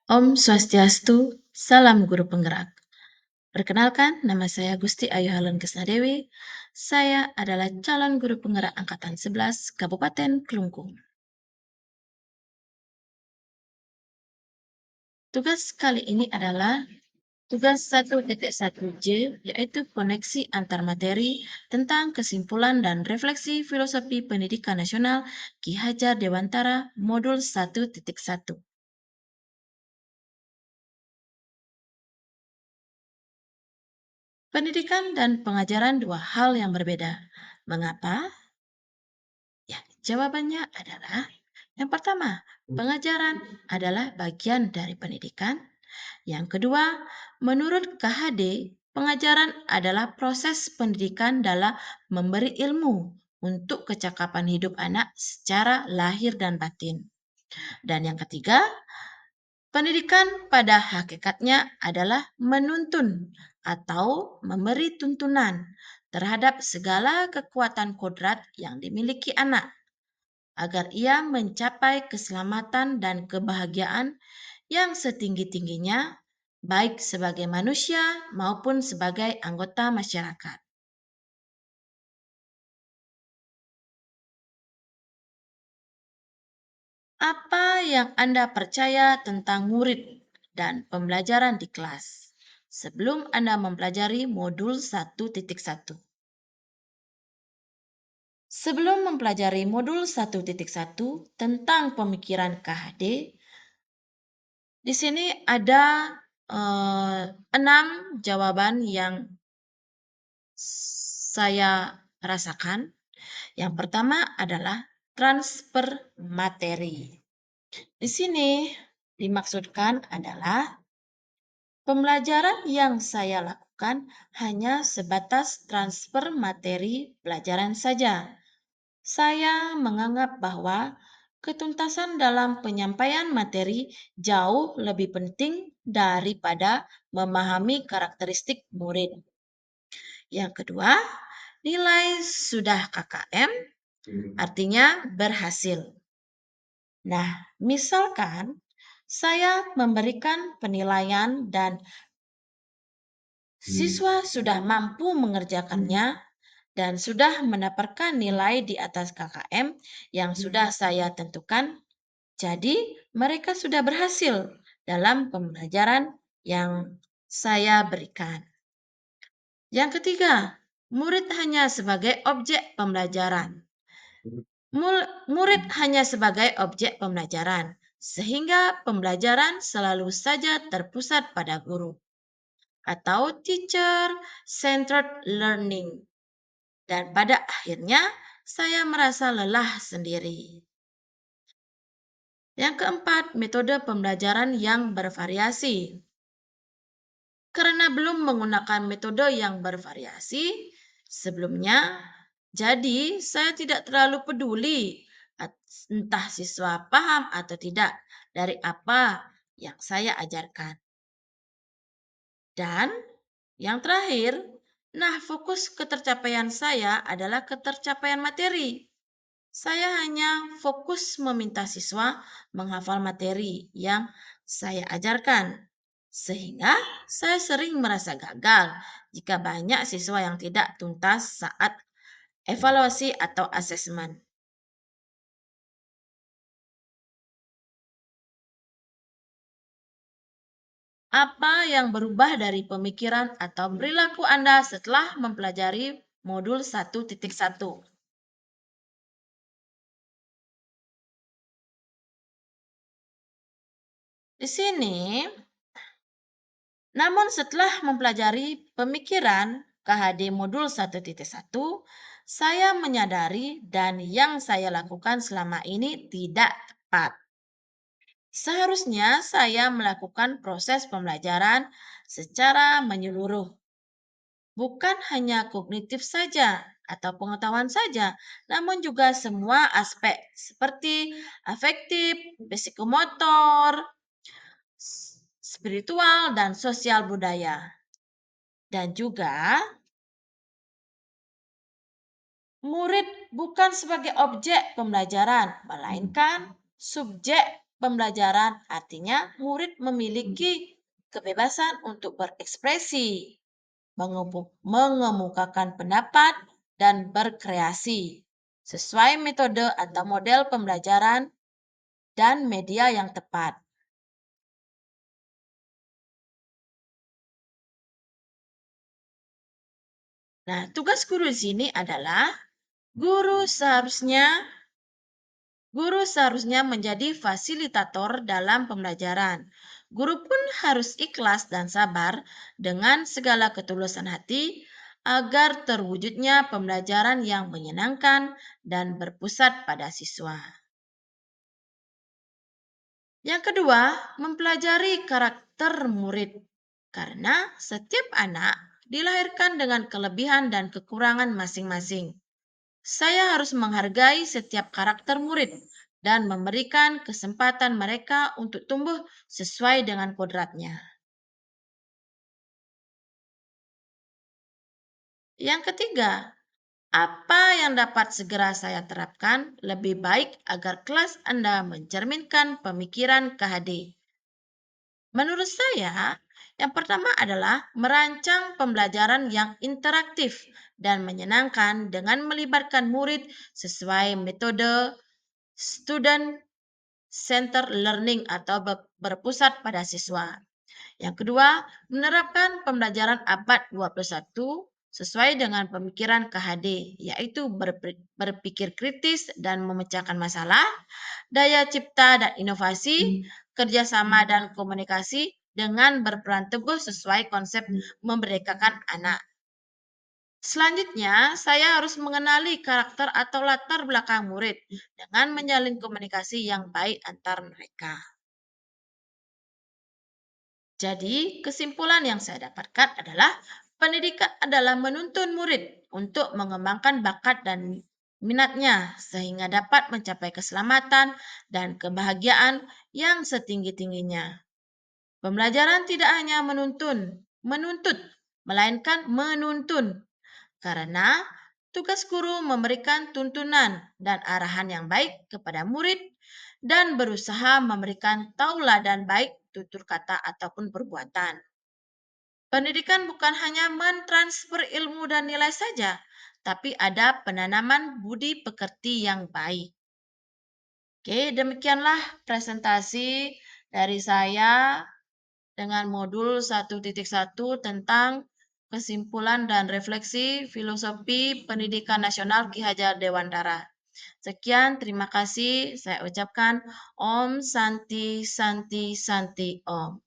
Om Swastiastu, salam guru penggerak. Perkenalkan, nama saya Gusti Ayu Helen Kesnadewi. Saya adalah calon guru penggerak Angkatan 11 Kabupaten Kelungkung. Tugas kali ini adalah tugas 1.1J, yaitu koneksi antar materi tentang kesimpulan dan refleksi filosofi pendidikan nasional Ki Hajar Dewantara modul 1.1. Pendidikan dan pengajaran dua hal yang berbeda. Mengapa? Ya, jawabannya adalah yang pertama, pengajaran adalah bagian dari pendidikan. Yang kedua, menurut KHD, pengajaran adalah proses pendidikan dalam memberi ilmu untuk kecakapan hidup anak secara lahir dan batin. Dan yang ketiga, pendidikan pada hakikatnya adalah menuntun atau memberi tuntunan terhadap segala kekuatan kodrat yang dimiliki anak agar ia mencapai keselamatan dan kebahagiaan yang setinggi-tingginya, baik sebagai manusia maupun sebagai anggota masyarakat. Apa yang Anda percaya tentang murid dan pembelajaran di kelas sebelum Anda mempelajari modul 1.1? Sebelum mempelajari modul 1.1 tentang pemikiran KHD, di sini ada 6 jawaban yang saya rasakan. Yang pertama adalah transfer materi. Di sini dimaksudkan adalah pembelajaran yang saya lakukan hanya sebatas transfer materi pelajaran saja. Saya menganggap bahwa ketuntasan dalam penyampaian materi jauh lebih penting daripada memahami karakteristik murid. Yang kedua, nilai sudah KKM artinya berhasil. Nah, misalkan saya memberikan penilaian dan siswa sudah mampu mengerjakannya dan sudah mendapatkan nilai di atas KKM yang sudah saya tentukan, jadi mereka sudah berhasil dalam pembelajaran yang saya berikan. Yang ketiga, murid hanya sebagai objek pembelajaran. Murid hanya sebagai objek pembelajaran, sehingga pembelajaran selalu saja terpusat pada guru atau teacher-centered learning. Dan pada akhirnya, saya merasa lelah sendiri. Yang keempat, metode pembelajaran yang bervariasi. Karena belum menggunakan metode yang bervariasi sebelumnya, jadi saya tidak terlalu peduli entah siswa paham atau tidak dari apa yang saya ajarkan. Dan yang terakhir, fokus ketercapaian saya adalah ketercapaian materi. Saya hanya fokus meminta siswa menghafal materi yang saya ajarkan. Sehingga saya sering merasa gagal jika banyak siswa yang tidak tuntas saat evaluasi atau asesmen. Apa yang berubah dari pemikiran atau perilaku Anda setelah mempelajari modul 1.1? Di sini, namun setelah mempelajari pemikiran KHD modul 1.1, saya menyadari dan yang saya lakukan selama ini tidak tepat. Seharusnya saya melakukan proses pembelajaran secara menyeluruh. Bukan hanya kognitif saja atau pengetahuan saja, namun juga semua aspek seperti afektif, psikomotor, spiritual, dan sosial budaya. Dan juga murid bukan sebagai objek pembelajaran, melainkan subjek pembelajaran artinya murid memiliki kebebasan untuk berekspresi, mengemukakan pendapat, dan berkreasi sesuai metode atau model pembelajaran dan media yang tepat. Nah, tugas guru di sini adalah guru seharusnya Guru seharusnya menjadi fasilitator dalam pembelajaran. Guru pun harus ikhlas dan sabar dengan segala ketulusan hati agar terwujudnya pembelajaran yang menyenangkan dan berpusat pada siswa. Yang kedua, mempelajari karakter murid. Karena setiap anak dilahirkan dengan kelebihan dan kekurangan masing-masing. Saya harus menghargai setiap karakter murid dan memberikan kesempatan mereka untuk tumbuh sesuai dengan kodratnya. Yang ketiga, apa yang dapat segera saya terapkan lebih baik agar kelas Anda mencerminkan pemikiran KHD? Menurut saya, yang pertama adalah merancang pembelajaran yang interaktif dan menyenangkan dengan melibatkan murid sesuai metode student center learning atau berpusat pada siswa. Yang kedua, menerapkan pembelajaran abad 21 sesuai dengan pemikiran KHD, yaitu berpikir kritis dan memecahkan masalah, daya cipta dan inovasi, kerjasama dan komunikasi dengan berperan teguh sesuai konsep memerdekakan anak. Selanjutnya, saya harus mengenali karakter atau latar belakang murid dengan menjalin komunikasi yang baik antar mereka. Jadi, kesimpulan yang saya dapatkan adalah pendidikan adalah menuntun murid untuk mengembangkan bakat dan minatnya sehingga dapat mencapai keselamatan dan kebahagiaan yang setinggi-tingginya. Pembelajaran tidak hanya menuntut, melainkan menuntun. Karena tugas guru memberikan tuntunan dan arahan yang baik kepada murid dan berusaha memberikan tauladan baik tutur kata ataupun perbuatan. Pendidikan bukan hanya mentransfer ilmu dan nilai saja, tapi ada penanaman budi pekerti yang baik. Oke, demikianlah presentasi dari saya dengan modul 1.1 tentang kesimpulan dan refleksi filosofi pendidikan nasional Ki Hajar Dewantara. Sekian, terima kasih. Saya ucapkan Om Santi Santi Santi Om.